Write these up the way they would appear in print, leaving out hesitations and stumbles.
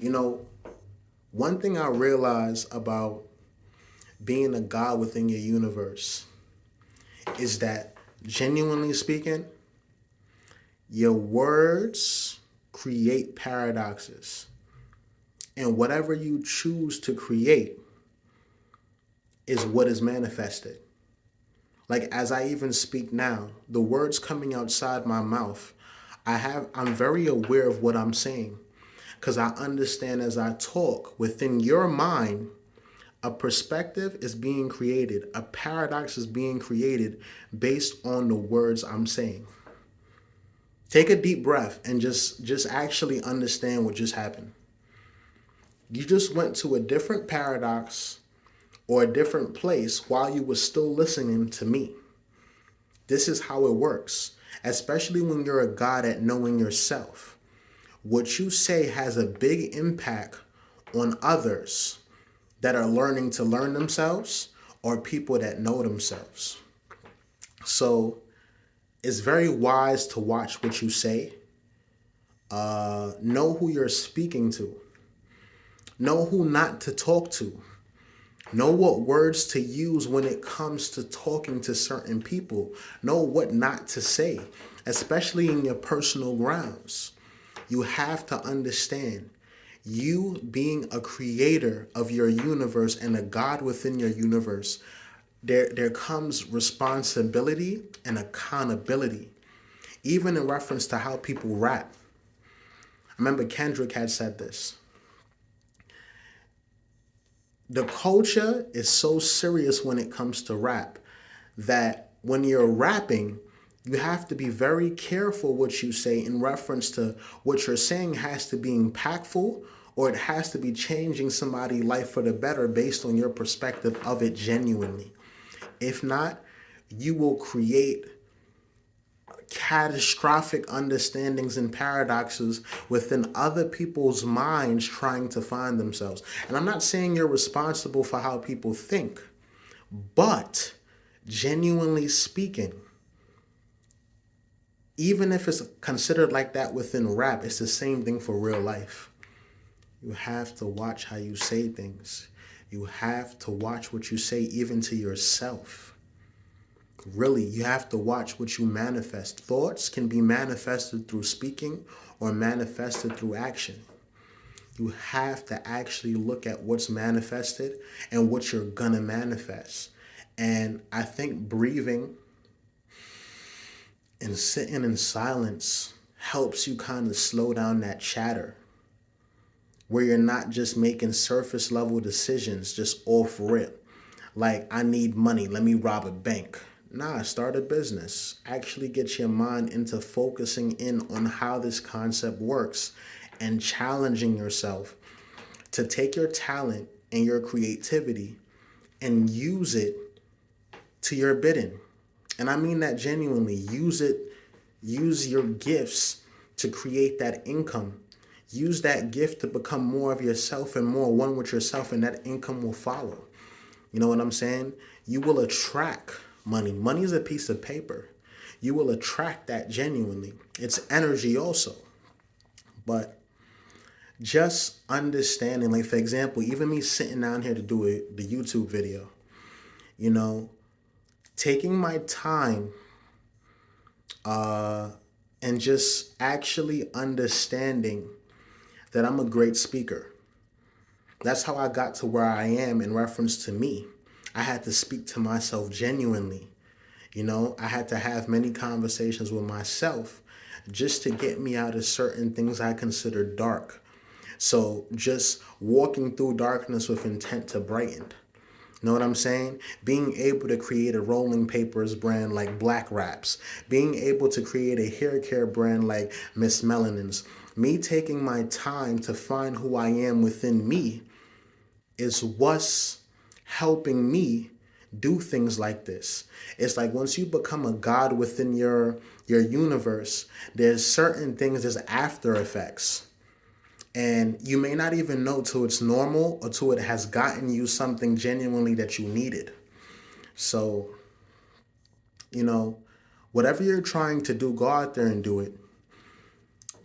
You know, one thing I realize about being a God within your universe is that, genuinely speaking, your words create paradoxes. And whatever you choose to create is what is manifested. Like as I even speak now, the words coming outside my mouth, I'm very aware of what I'm saying because I understand as I talk within your mind, a perspective is being created, a paradox is being created based on the words I'm saying. Take a deep breath and just actually understand what just happened. You just went to a different paradox or a different place while you were still listening to me. This is how it works, especially when you're a God at knowing yourself. What you say has a big impact on others that are learning to learn themselves or people that know themselves. So it's very wise to watch what you say. Know who you're speaking to. Know who not to talk to. Know what words to use when it comes to talking to certain people. Know what not to say, especially in your personal grounds. You have to understand you being a creator of your universe and a God within your universe, there comes responsibility and accountability, even in reference to how people rap. I remember Kendrick had said this. The culture is so serious when it comes to rap that when you're rapping, you have to be very careful what you say in reference to what you're saying has to be impactful or it has to be changing somebody's life for the better based on your perspective of it genuinely. If not, you will create catastrophic understandings and paradoxes within other people's minds trying to find themselves. And I'm not saying you're responsible for how people think, but genuinely speaking, even if it's considered like that within rap, it's the same thing for real life. You have to watch how you say things. You have to watch what you say even to yourself. Really, you have to watch what you manifest. Thoughts can be manifested through speaking or manifested through action. You have to actually look at what's manifested and what you're gonna manifest. And I think breathing and sitting in silence helps you kind of slow down that chatter where you're not just making surface level decisions just off rip. Like, I need money, let me rob a bank. Nah, start a business. Actually get your mind into focusing in on how this concept works and challenging yourself to take your talent and your creativity and use it to your bidding. And I mean that genuinely. Use it, use your gifts to create that income. Use that gift to become more of yourself and more one with yourself, and that income will follow. You know what I'm saying? You will attract money. Money is a piece of paper. You will attract that genuinely. It's energy also. But just understanding, like for example, even me sitting down here to do the YouTube video, you know, taking my time and just actually understanding that I'm a great speaker. That's how I got to where I am in reference to me. I had to speak to myself genuinely. You know, I had to have many conversations with myself just to get me out of certain things I consider dark. So just walking through darkness with intent to brighten. Know what I'm saying? Being able to create a rolling papers brand like Black Wraps. Being able to create a hair care brand like Miss Melanin's. Me taking my time to find who I am within me is what's helping me do things like this. It's like once you become a God within your universe, there's certain things, there's after effects. And you may not even know till it's normal or till it has gotten you something genuinely that you needed. So, you know, whatever you're trying to do, go out there and do it.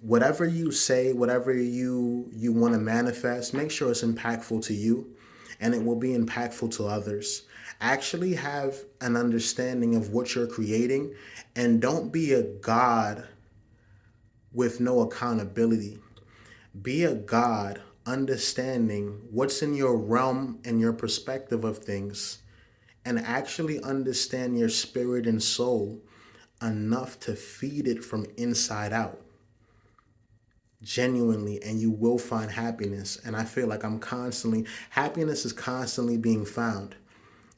whatever you say, whatever you want to manifest, make sure it's impactful to you and it will be impactful to others. Actually have an understanding of what you're creating, and don't be a god with no accountability. Be a god understanding what's in your realm and your perspective of things, and actually understand your spirit and soul enough to feed it from inside out genuinely, and you will find happiness. And I feel like happiness is constantly being found.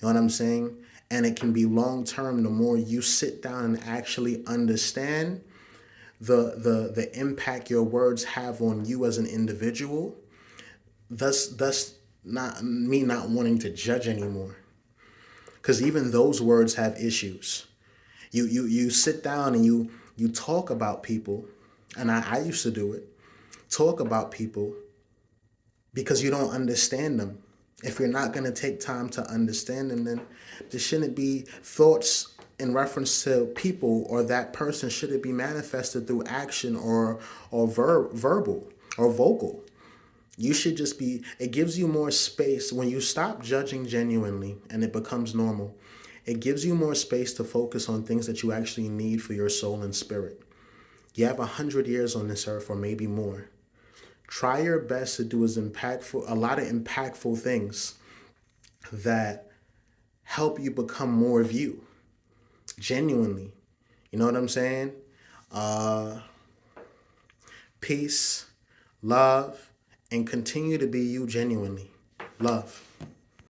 You know what I'm saying? And it can be long term the more you sit down and actually understand the impact your words have on you as an individual. Thus not me not wanting to judge anymore. Because even those words have issues. You sit down and you talk about people, and I used to do it. Talk about people because you don't understand them. If you're not going to take time to understand them, then there shouldn't be thoughts in reference to people or that person. Should it be manifested through action or verbal or vocal? You should just be, it gives you more space when you stop judging genuinely and it becomes normal. It gives you more space to focus on things that you actually need for your soul and spirit. You have 100 years on this earth or maybe more. Try your best to do a lot of impactful things that help you become more of you, genuinely. You know what I'm saying? Uh, Peace, love, and continue to be you genuinely. Love.